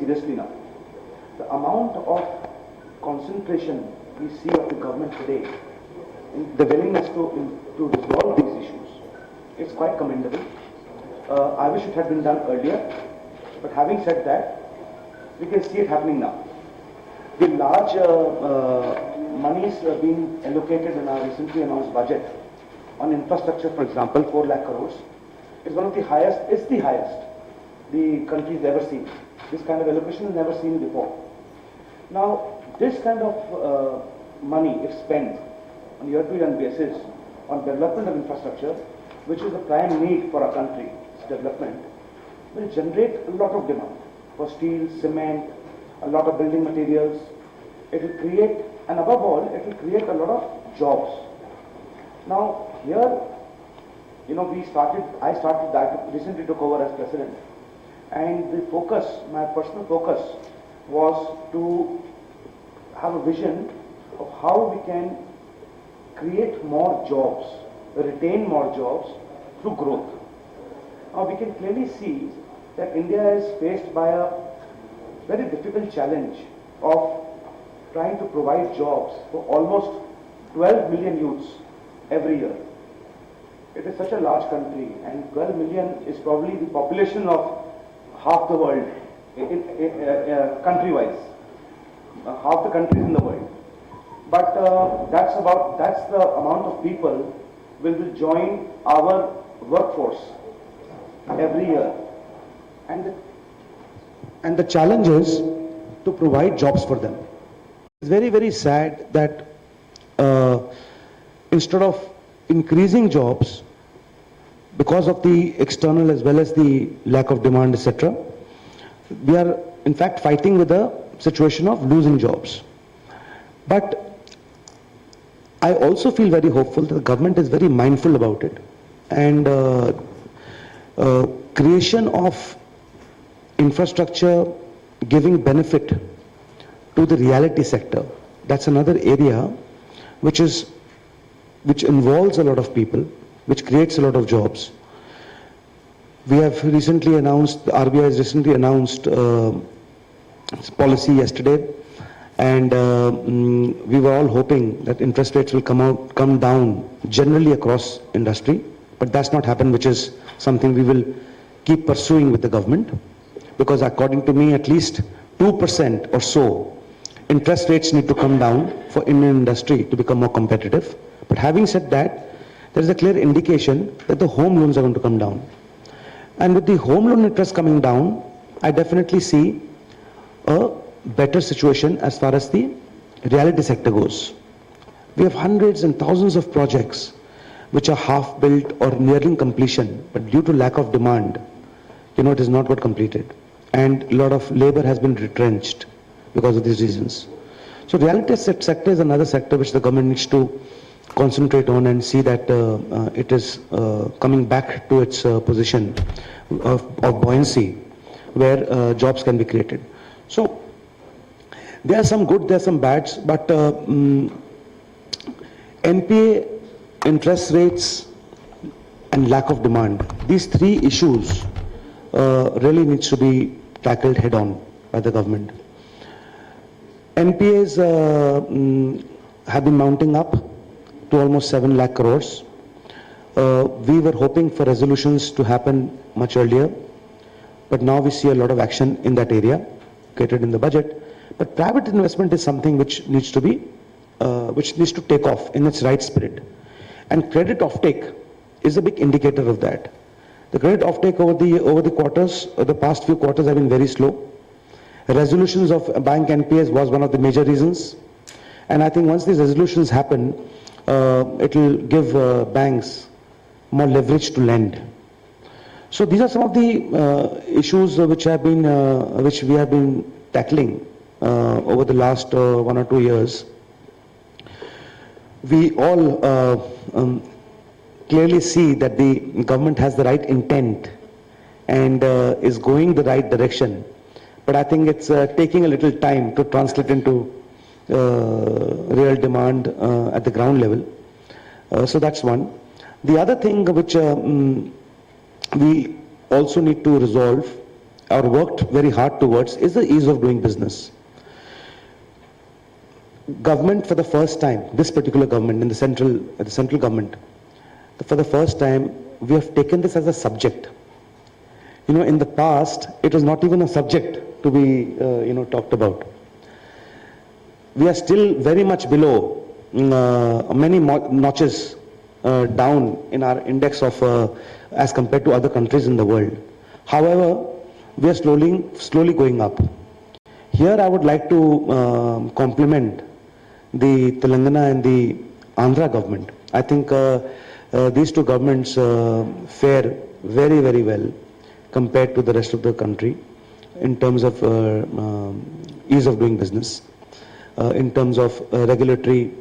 seriously now. The amount of concentration we see of the government today, in the willingness to resolve these issues, it's quite commendable. I wish it had been done earlier, but having said that, we can see it happening now. The large monies being allocated in our recently announced budget on infrastructure, for example, 4 lakh crores, is one of the highest, is the highest the country's ever seen. This kind of allocation is never seen before. Now, this kind of money, if spent on year-to-year basis on development of infrastructure, which is a prime need for our country, its development, will generate a lot of demand for steel, cement, a lot of building materials. It will create, and above all, it will create a lot of jobs. Now, here, I started that, recently took over as president, and the focus, my personal focus, was to have a vision of how we can create more jobs, retain more jobs through growth. Now, we can clearly see that India is faced by a very difficult challenge of trying to provide jobs for almost 12 million youths every year. It is such a large country, and 12 million is probably the population of half the world, country-wise, half the countries in the world. But that's the amount of people will join our workforce every year. And the challenge is to provide jobs for them. It's very, very sad that instead of increasing jobs because of the external as well as the lack of demand, etc., we are in fact fighting with a situation of losing jobs. But I also feel very hopeful that the government is very mindful about it, and creation of infrastructure giving benefit to the reality sector, that's another area which involves a lot of people, which creates a lot of jobs. We have recently announced, the RBI has recently announced its policy yesterday, and we were all hoping that interest rates will come down generally across industry, but that's not happened, which is something we will keep pursuing with the government, because according to me, at least 2% or so interest rates need to come down for Indian industry to become more competitive. But having said that, there is a clear indication that the home loans are going to come down. And with the home loan interest coming down, I definitely see a better situation as far as the reality sector goes. We have hundreds and thousands of projects which are half built or nearing completion, but due to lack of demand, it is not got completed. And a lot of labor has been retrenched because of these reasons. So reality sector is another sector which the government needs to concentrate on and see that it is coming back to its position of buoyancy, where jobs can be created. So there are some good, there are some bads, but NPA, interest rates and lack of demand, these three issues really needs to be tackled head on by the government. NPAs have been mounting up to almost 7 lakh crores. We were hoping for resolutions to happen much earlier, but now we see a lot of action in that area catered in the budget. But private investment is something which needs to be, which needs to take off in its right spirit. And credit offtake is a big indicator of that. The credit offtake over the quarters, the past few quarters have been very slow. Resolutions of bank NPAs was one of the major reasons. And I think once these resolutions happen, it will give banks more leverage to lend. So these are some of the issues which we have been tackling over the last 1 or 2 years. We all clearly see that the government has the right intent and is going the right direction. But I think it's taking a little time to translate into real demand at the ground level. So that's one. The other thing which we also need to resolve or worked very hard towards is the ease of doing business. Government for the first time, this particular government in the central government, for the first time, we have taken this as a subject. You know, in the past, it was not even a subject to be, talked about. We are still very much below, many notches down in our index of, as compared to other countries in the world. However, we are slowly going up. Here, I would like to compliment the Telangana and the Andhra government. I think these two governments fare very, very well compared to the rest of the country in terms of ease of doing business, in terms of regulatory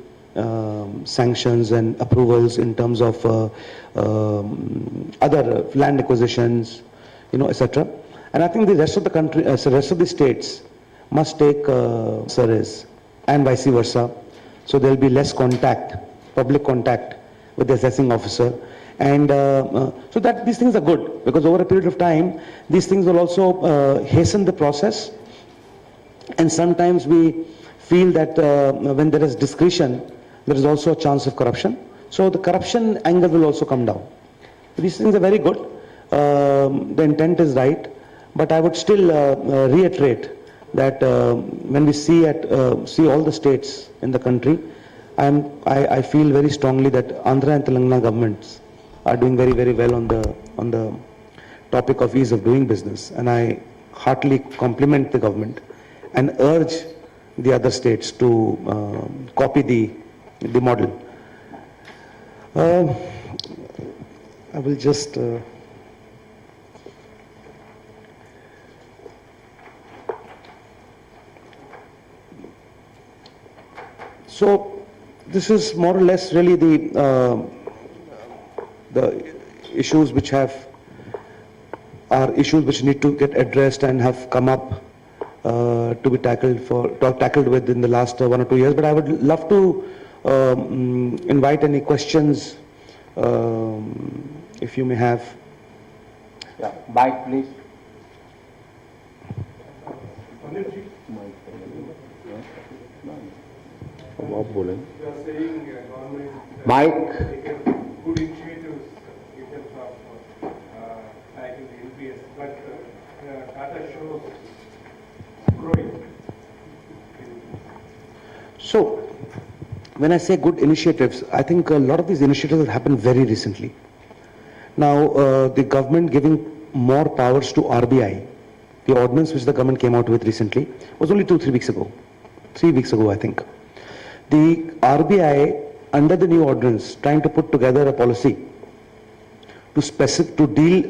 sanctions and approvals, in terms of other land acquisitions, etc. And I think the rest of the country, the rest of the states must take service and vice versa. So there will be less contact, public contact with the assessing officer. And so that these things are good, because over a period of time, these things will also hasten the process. And sometimes we feel that when there is discretion, there is also a chance of corruption. So the corruption angle will also come down. These things are very good. The intent is right. But I would still reiterate that when we see all the states in the country, I feel very strongly that Andhra and Telangana governments are doing very, very well on the topic of ease of doing business, and I heartily compliment the government and urge the other states to copy the model. I will just. So this is more or less really the issues which are issues which need to get addressed and have come up to be tackled within the last 1 or 2 years. But I would love to invite any questions if you may have. Yeah, mic please. You are saying government Mike. taken good initiatives in terms of tackling the NPS, but data shows growing. So when I say good initiatives, I think a lot of these initiatives have happened very recently. Now the government giving more powers to RBI, the ordinance which the government came out with recently was only 2-3 weeks ago. 3 weeks ago, I think. The RBI, under the new ordinance, trying to put together a policy to deal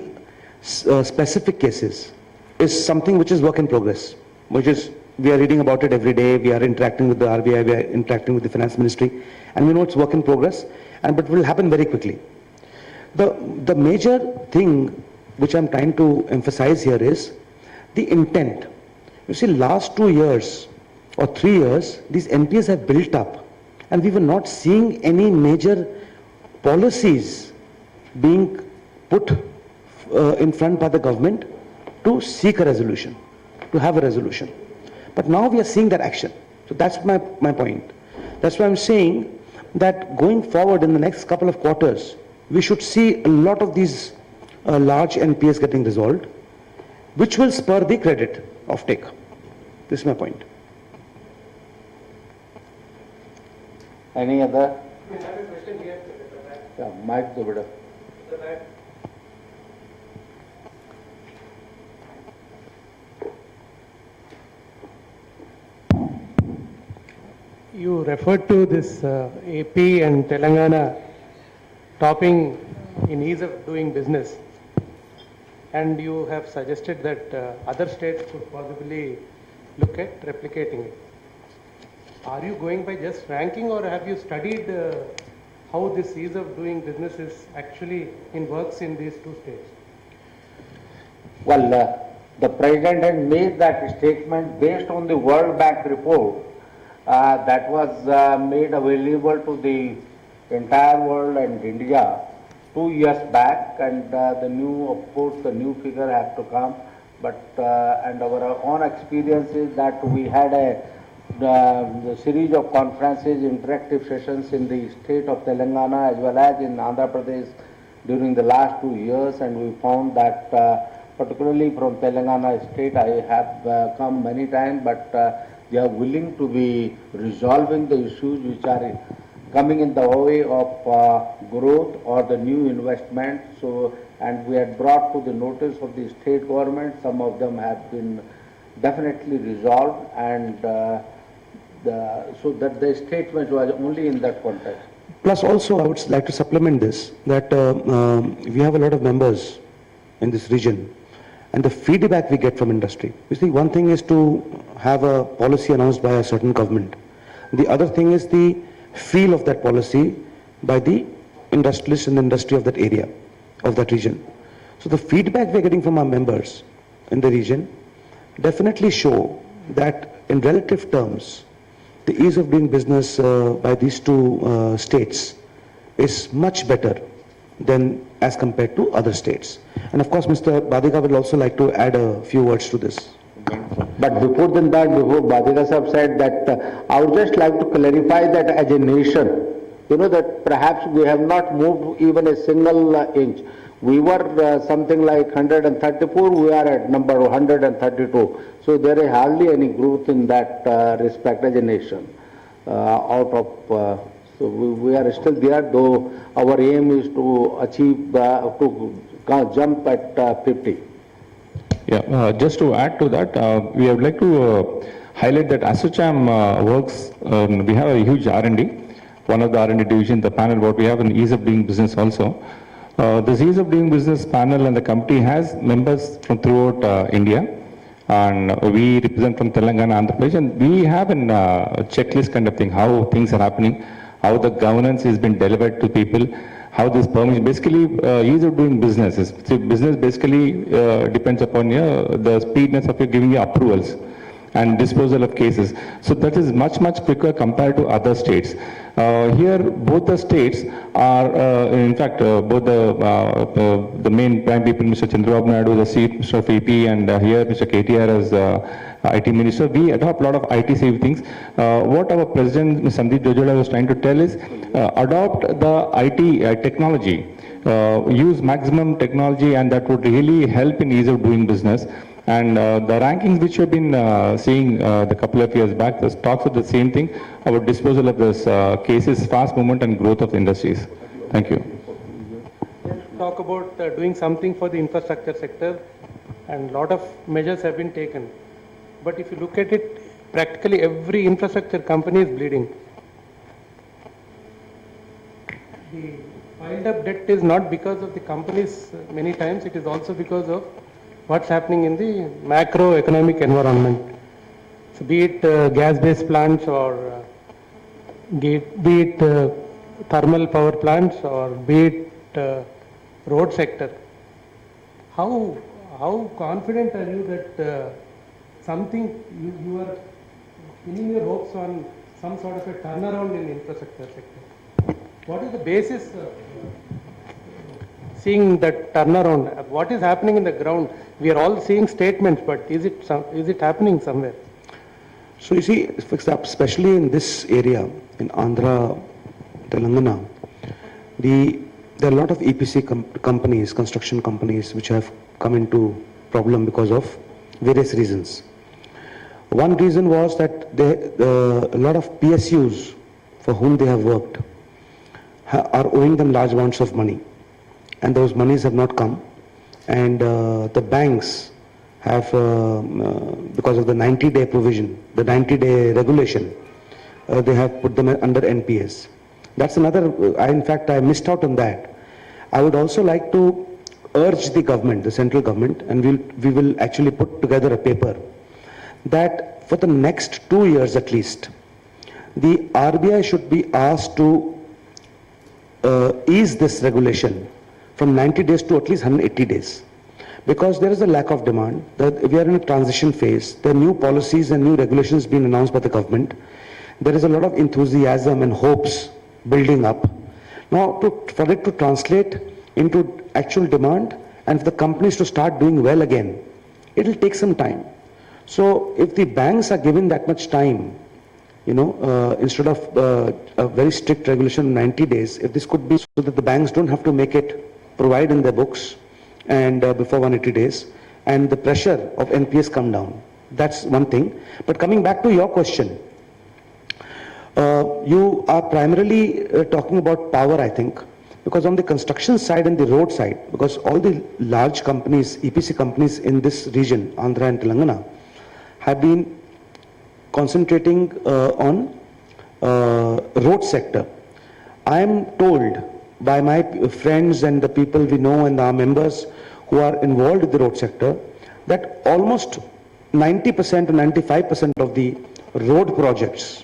specific cases is something which is work in progress, which is, we are reading about it every day, we are interacting with the RBI, we are interacting with the finance ministry, and we know it's work in progress, but it will happen very quickly. The major thing which I'm trying to emphasize here is the intent. You see, last 2 years or 3 years, these NPAs have built up, and we were not seeing any major policies being put in front by the government to seek a resolution, to have a resolution. But now we are seeing that action. So that's my point. That's why I'm saying that going forward in the next couple of quarters, we should see a lot of these large NPAs getting resolved, which will spur the credit offtake. This is my point. Any other? We have a question here. Yeah, mic to bit. You referred to this AP and Telangana topping in ease of doing business, and you have suggested that other states could possibly look at replicating it. Are you going by just ranking, or have you studied how this ease of doing business is actually works in these two states? Well, the President had made that statement based on the World Bank report that was made available to the entire world and India 2 years back, and the new, of course, the new figure has to come but and our own experience is that we had the series of conferences, interactive sessions in the state of Telangana as well as in Andhra Pradesh during the last 2 years, and we found that particularly from Telangana state, I have come many times, but they are willing to be resolving the issues which are coming in the way of growth or the new investment. So, and we had brought to the notice of the state government, some of them have been definitely resolved, and so that the statement was only in that context. Plus also, I would like to supplement this, that we have a lot of members in this region, and the feedback we get from industry. You see, one thing is to have a policy announced by a certain government. The other thing is the feel of that policy by the industrialists in the industry of that area, of that region. So the feedback we're getting from our members in the region definitely show that in relative terms, the ease of doing business by these two states is much better than as compared to other states. And of course, Mr. Badika will also like to add a few words to this. But before Badika Sahab said that, I would just like to clarify that as a nation, you know, that perhaps we have not moved even a single inch. We were something like 134, we are at number 132. So there is hardly any growth in that respect as a nation. So we are still there, though our aim is to achieve, to jump at 50. Yeah, just to add to that, we would like to highlight that Assocham works, we have a huge R&D, one of the R&D division, the panel, what we have an ease of doing business also. This ease of doing business panel and the company has members from throughout India, and we represent from Telangana, Andhra Pradesh, and we have a checklist kind of thing, how things are happening, how the governance has been delivered to people, how this permission, basically ease of doing business. So business basically depends upon the speediness of your giving your approvals and disposal of cases. So that is much quicker compared to other states. Here both the states are, in fact, both the main prime people, Mr. Chandrababu Naidu, the Chief Minister of AP, and here Mr. KTR as IT Minister, we adopt a lot of IT safe things. What our President, Ms. Sandeep Jojola, was trying to tell is, adopt the IT technology, use maximum technology, and that would really help in ease of doing business. And the rankings which you've been seeing the couple of years back, this talks of the same thing about disposal of this cases, fast movement and growth of the industries. Thank you. Talk about doing something for the infrastructure sector, and a lot of measures have been taken. But if you look at it, practically every infrastructure company is bleeding. The piled up debt is not because of the companies many times, it is also because of what's happening in the macroeconomic environment. So be it gas-based plants or be it thermal power plants or be it road sector. How confident are you that something you are pinning your hopes on some sort of a turnaround in the infrastructure sector? What is the basis of seeing that turnaround? What is happening in the ground? We are all seeing statements, but is it happening somewhere? So you see, especially in this area, in Andhra, Telangana, there are a lot of EPC companies, construction companies, which have come into problem because of various reasons. One reason was that a lot of PSUs for whom they have worked are owing them large amounts of money, and those monies have not come, and the banks have, because of the 90-day provision, the 90-day regulation, they have put them under NPS. That's another, in fact, I missed out on that. I would also like to urge the government, the central government, and we will actually put together a paper that for the next 2 years at least, the RBI should be asked to ease this regulation from 90 days to at least 180 days. Because there is a lack of demand, we are in a transition phase, there are new policies and new regulations being announced by the government. There is a lot of enthusiasm and hopes building up. Now, for it to translate into actual demand and for the companies to start doing well again, it will take some time. So if the banks are given that much time, instead of a very strict regulation of 90 days, if this could be so that the banks don't have to provide in their books and before 180 days, and the pressure of NPS come down. That's one thing. But coming back to your question, you are primarily talking about power, I think, because on the construction side and the road side, because all the large companies, EPC companies in this region, Andhra and Telangana, have been concentrating on road sector. I am told by my friends and the people we know and our members who are involved in the road sector that almost 90% to 95% of the road projects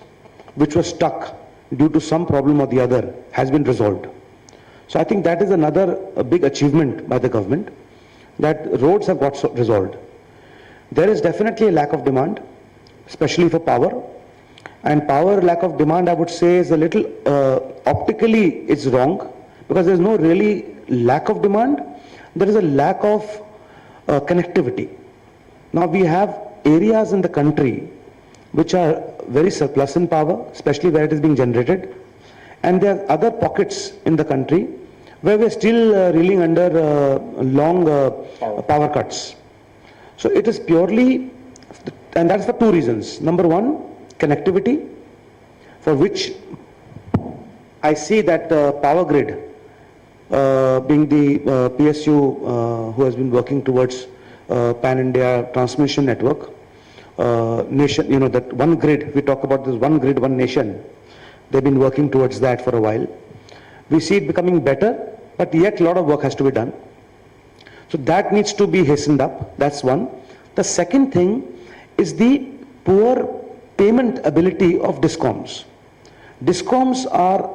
which were stuck due to some problem or the other has been resolved. So I think that is another big achievement by the government, that roads have got resolved. There is definitely a lack of demand, especially for power. And power lack of demand, I would say, is a little optically it's wrong, because there's no really lack of demand. There is a lack of connectivity. Now we have areas in the country which are very surplus in power, especially where it is being generated. And there are other pockets in the country where we're still reeling under long power cuts. So it is purely, and that's for two reasons. Number one, connectivity, for which I see that Power Grid, being the PSU who has been working towards pan-India transmission network, nation, that one grid, we talk about this one grid, one nation. They've been working towards that for a while. We see it becoming better, but yet a lot of work has to be done. So that needs to be hastened up. That's one. The second thing is the poor payment ability of DISCOMs. DISCOMs are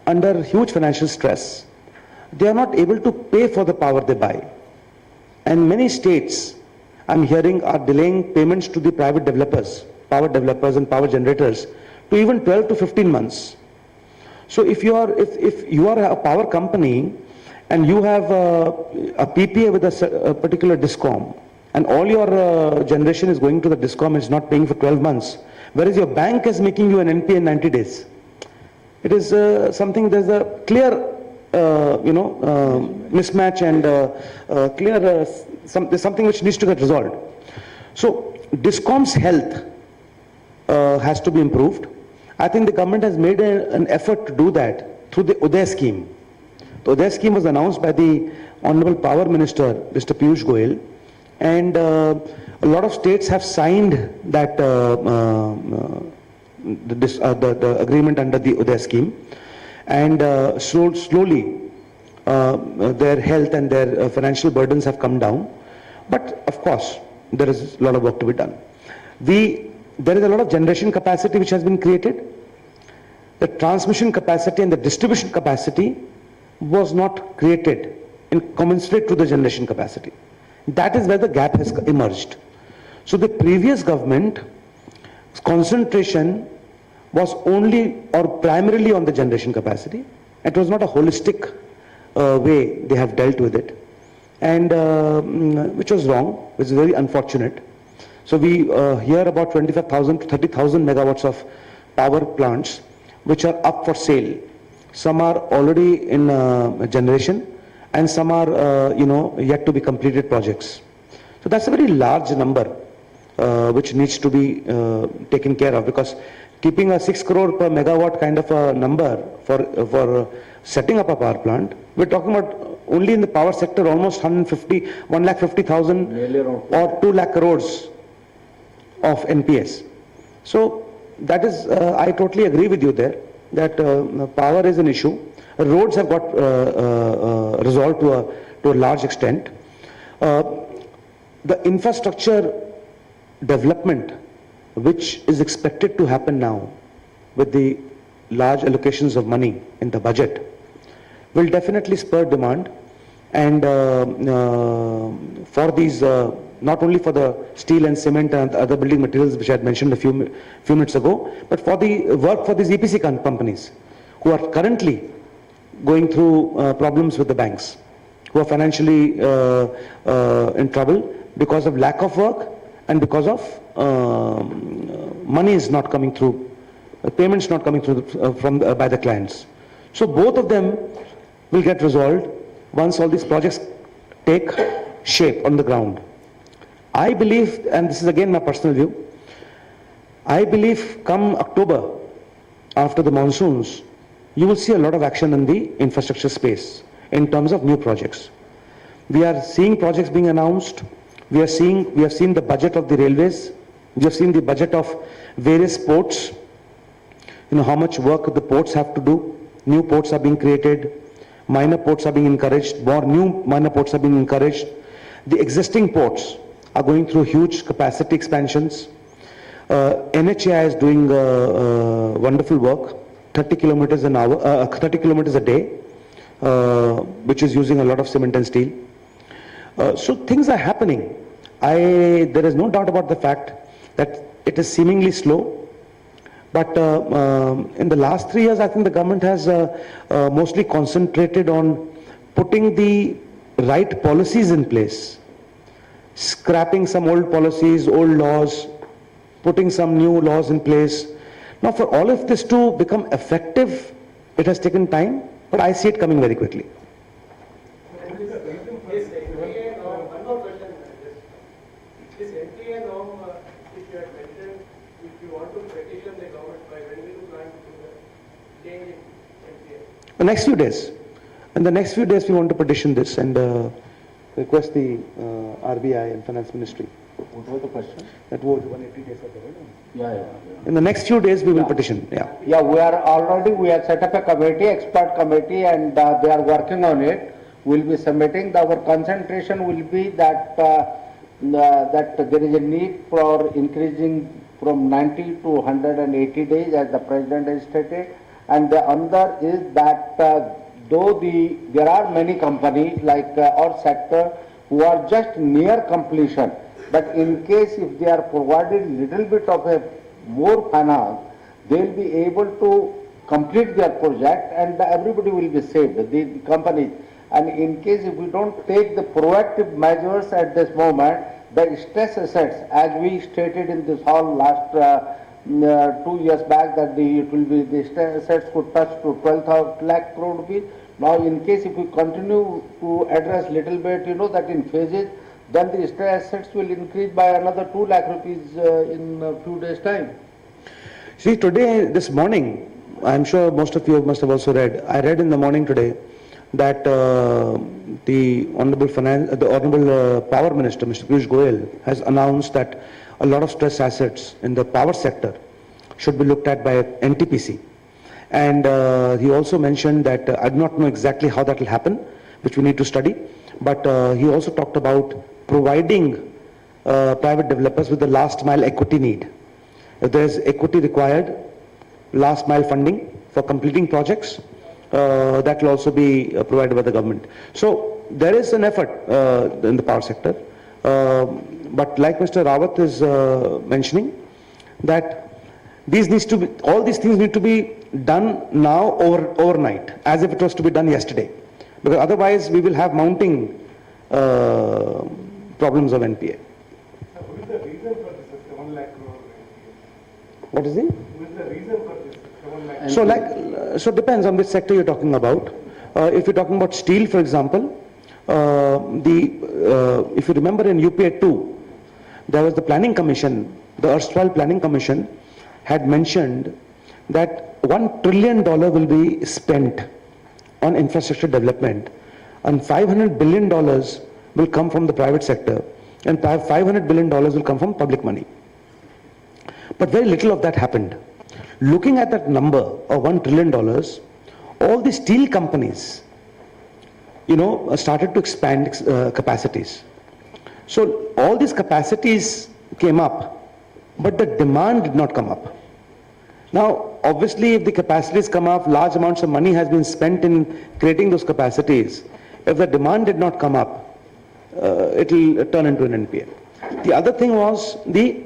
under huge financial stress. They are not able to pay for the power they buy. And many states, I'm hearing, are delaying payments to the private developers, power developers and power generators, to even 12 to 15 months. So if you are a power company and you have a PPA with a particular DISCOM, and all your generation is going to the DISCOM and is not paying for 12 months, whereas your bank is making you an NPA in 90 days. It is something, there's a clear mismatch and there's something which needs to get resolved. So DISCOM's health has to be improved. I think the government has made an effort to do that through the Uday scheme. The Uday scheme was announced by the Honorable Power Minister, Mr. Piyush Goyal, and a lot of states have signed that the agreement under the Uday scheme, and slowly their health and their financial burdens have come down. But of course, there is a lot of work to be done. There is a lot of generation capacity which has been created. The transmission capacity and the distribution capacity was not created in commensurate to the generation capacity. That is where the gap has emerged. So the previous government's concentration was only or primarily on the generation capacity. It was not a holistic way they have dealt with it, and which was wrong, which is very unfortunate. So we hear about 25,000 to 30,000 megawatts of power plants which are up for sale. Some are already in generation, and some are yet to be completed projects. So that's a very large number which needs to be taken care of, because keeping a 6 crore per megawatt kind of a number for setting up a power plant, we're talking about only in the power sector almost 1,50,000 or 2 lakh crores of NPS. So that is, I totally agree with you there, that power is an issue. Roads have got resolved to a large extent. The infrastructure development which is expected to happen now with the large allocations of money in the budget will definitely spur demand, and for these not only for the steel and cement and other building materials which I had mentioned a few minutes ago, but for the work for these EPC companies who are currently going through problems with the banks, who are financially in trouble. because of lack of work and because of money is not coming through, payments not coming through by the clients. So both of them will get resolved once all these projects take shape on the ground. I believe, and this is again my personal view, I believe come October, after the monsoons, you will see a lot of action in the infrastructure space in terms of new projects. We are seeing projects being announced. We have seen the budget of the railways. We have seen the budget of various ports. You know how much work the ports have to do. New ports are being created. Minor ports are being encouraged. More new minor ports are being encouraged. The existing ports are going through huge capacity expansions. NHAI is doing wonderful work, 30 kilometers an hour, 30 kilometers a day, which is using a lot of cement and steel. So things are happening. There is no doubt about the fact that it is seemingly slow, but in the last 3 years, I think the government has mostly concentrated on putting the right policies in place, scrapping some old policies, old laws, putting some new laws in place. Now, for all of this to become effective, it has taken time, but I see it coming very quickly. This NTA norm, if you had mentioned, if you want to petition the government, by when will you plan to do the change in NTA? The next few days. In the next few days, we want to petition this and request the RBI and Finance Ministry. What was the question? That was 180 days of the right? Yeah. In the next few days, we will petition. Yeah. Yeah, we have set up a committee, expert committee, and they are working on it. We'll be submitting. Our concentration will be that that there is a need for increasing from 90 to 180 days, as the President has stated. And the other is that though there are many companies like our sector who are just near completion, but in case if they are provided little bit of a more finance, they will be able to complete their project and everybody will be saved, the companies. And in case if we don't take the proactive measures at this moment, the stress assets, as we stated in this hall last 2 years back, that the stress assets could touch to 12 lakh crore rupees. Now, in case if we continue to address little bit, that in phases, then the stress assets will increase by another 2 lakh rupees in a few days' time. See, this morning, I'm sure most of you must have also read. I read in the morning today that the Honorable Power Minister, Mr. Piyush Goyal, has announced that a lot of stress assets in the power sector should be looked at by NTPC. And he also mentioned that I do not know exactly how that will happen, which we need to study, but he also talked about providing private developers with the last mile equity need. If there is equity required, last mile funding for completing projects, that will also be provided by the government. So there is an effort in the power sector, but like Mr. Rawat is mentioning, that all these things need to be done now overnight, as if it was to be done yesterday, because otherwise we will have mounting problems of NPA. Who is the reason for this 7 lakh crore? What is the? Who is the reason for this 7 lakh? So it depends on which sector you're talking about. If you're talking about steel, for example, if you remember in UPA 2, there was the planning commission, the erstwhile planning commission had mentioned that $1 trillion will be spent on infrastructure development, and $500 billion will come from the private sector, and $500 billion will come from public money. But very little of that happened. Looking at that number of $1 trillion, all the steel companies, started to expand capacities. So all these capacities came up, but the demand did not come up. Now, obviously, if the capacities come up, large amounts of money has been spent in creating those capacities. If the demand did not come up, it will turn into an NPA. The other thing was the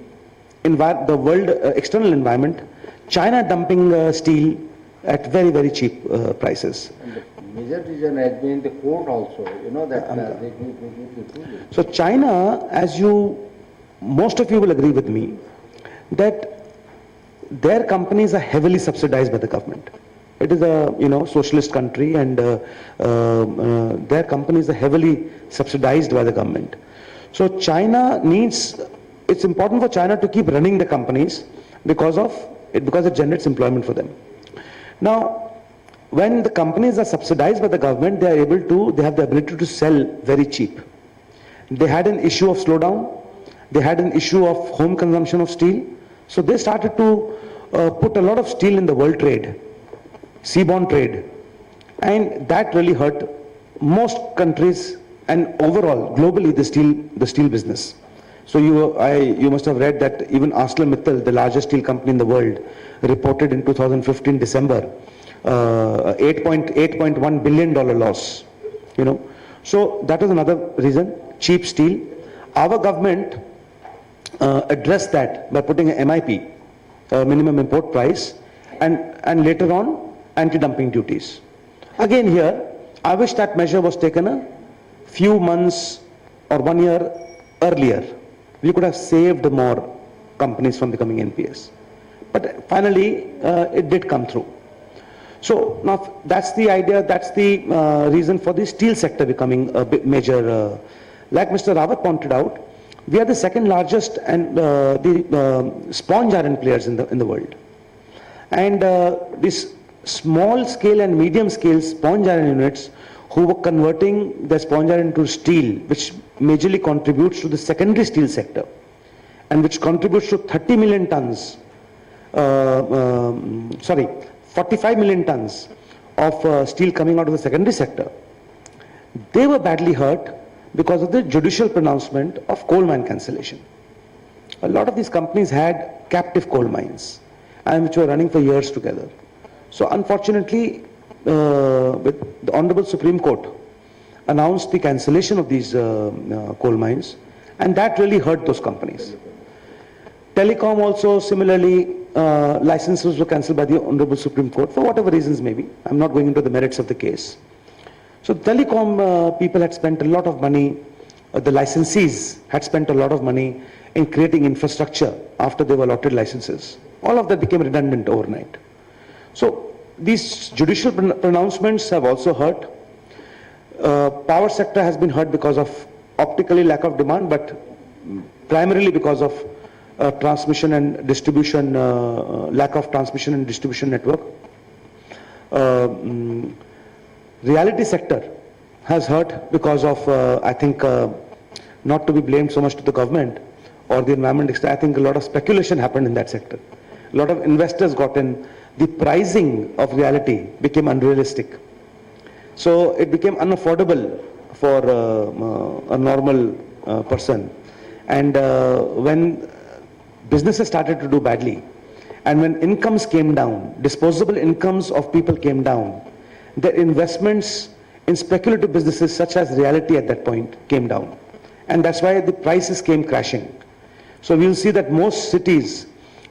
world external environment. China dumping steel at very, very cheap prices. major reason has been the court also, you know, that they give the ruling. So China, most of you will agree with me, that their companies are heavily subsidized by the government. It is a, socialist country, and their companies are heavily subsidized by the government. So it's important for China to keep running the companies because it generates employment for them. Now, when the companies are subsidized by the government, they have the ability to sell very cheap. They had an issue of slowdown. They had an issue of home consumption of steel. So they started to put a lot of steel in the world trade, seaborne trade. And that really hurt most countries and overall, globally, the steel business. So you must have read that even ArcelorMittal, the largest steel company in the world, reported in 2015 December, $8.1 billion loss. So that was another reason, cheap steel. Our government addressed that by putting an MIP, minimum import price, and later on anti-dumping duties. Again here, I wish that measure was taken a few months or 1 year earlier. We could have saved more companies from becoming NPS. But finally, it did come through. So now that's the idea, that's the reason for the steel sector becoming a bit major. Like Mr. Rawat pointed out, we are the second largest and the sponge iron players in the world. And these small scale and medium scale sponge iron units who were converting the sponge iron into steel, which majorly contributes to the secondary steel sector, and which contributes to 30 million tons, 45 million tons of steel coming out of the secondary sector. They were badly hurt because of the judicial pronouncement of coal mine cancellation. A lot of these companies had captive coal mines, and which were running for years together. So unfortunately, with the Honorable Supreme Court announced the cancellation of these coal mines, and that really hurt those companies. Telecom also similarly, licenses were cancelled by the Honorable Supreme Court for whatever reasons maybe. I'm not going into the merits of the case. So telecom people had spent a lot of money, the licensees had spent a lot of money in creating infrastructure after they were allotted licenses. All of that became redundant overnight. So these judicial pronouncements have also hurt. Power sector has been hurt because of optically lack of demand, but primarily because of transmission and distribution, lack of transmission and distribution network. Reality sector has hurt because of, I think, not to be blamed so much to the government or the environment. I think a lot of speculation happened in that sector. A lot of investors got in. The pricing of reality became unrealistic. So it became unaffordable for a normal person. And when businesses started to do badly, and when incomes came down, disposable incomes of people came down, their investments in speculative businesses such as reality at that point came down. And that's why the prices came crashing. So we'll see that most cities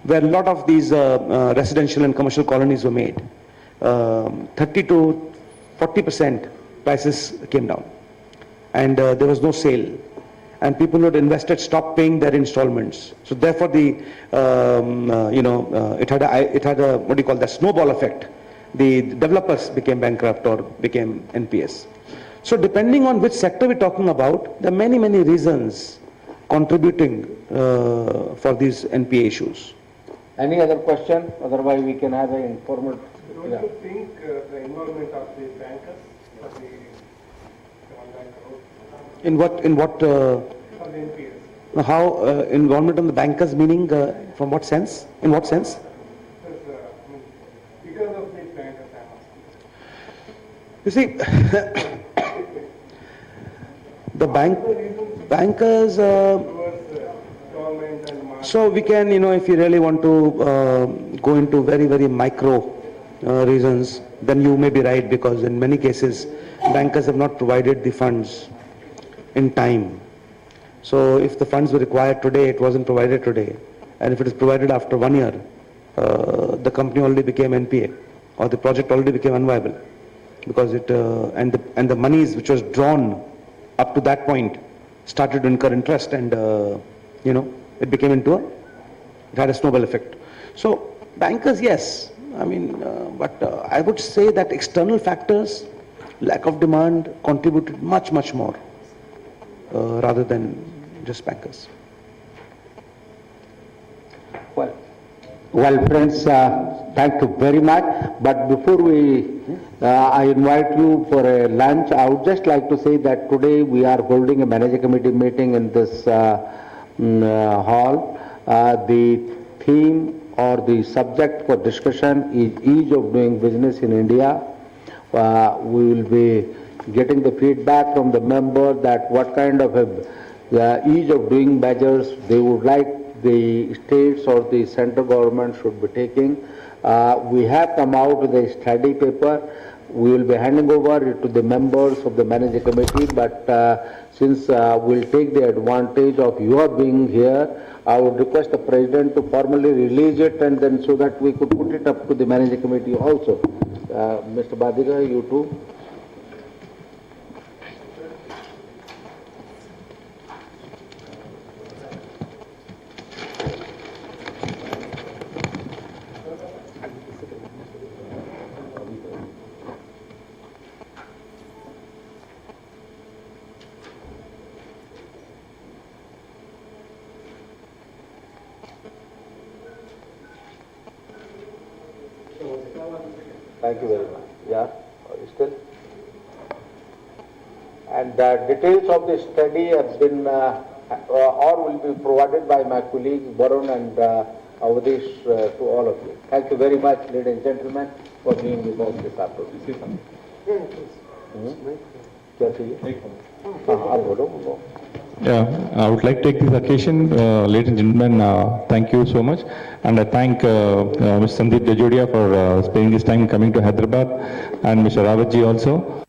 where a lot of these residential and commercial colonies were made, 30 to 40% prices came down. And there was no sale. And people who had invested stopped paying their installments. So therefore it had a, what do you call that, snowball effect. The developers became bankrupt or became NPS. So depending on which sector we're talking about, there are many, many reasons contributing for these NPA issues. Any other question? Otherwise we can have an informal. Don't you think the involvement of the bankers for the In what for the NPS? how involvement of the bankers, meaning from what sense? In what sense? Because of the bankers, I'm asking. You see, the bankers. Towards government and market. So we can, if you really want to go into very, very micro reasons, then you may be right, because in many cases, bankers have not provided the funds in time. So if the funds were required today, it wasn't provided today. And if it is provided after 1 year, the company already became NPA, or the project already became unviable. because and the monies which was drawn up to that point started to incur interest, and it became it had a snowball effect. So bankers, yes, I mean, but I would say that external factors, lack of demand, contributed much more rather than just bankers. Well, friends, thank you very much. But before I invite you for a lunch, I would just like to say that today we are holding a manager committee meeting in this hall. The theme or the subject for discussion is ease of doing business in India. We will be getting the feedback from the member that what kind of ease of doing measures they would like the states or the central government should be taking. We have come out with a study paper. We will be handing over it to the members of the manager committee, but since we'll take the advantage of your being here, I would request the president to formally release it, and then so that we could put it up to the manager committee also. Mr. Badiga, you too. Thank you very much. Yeah, still. And details of the study have been or will be provided by my colleagues Varun and Avadish to all of you. Thank you very much, ladies and gentlemen, for being with us this afternoon. क्या चाहिए? हाँ, आप बोलो. Yeah, I would like to take this occasion, ladies and gentlemen, thank you so much. And I thank Mr. Sandeep Jajodia for spending this time coming to Hyderabad, and Mr. Rawatji also.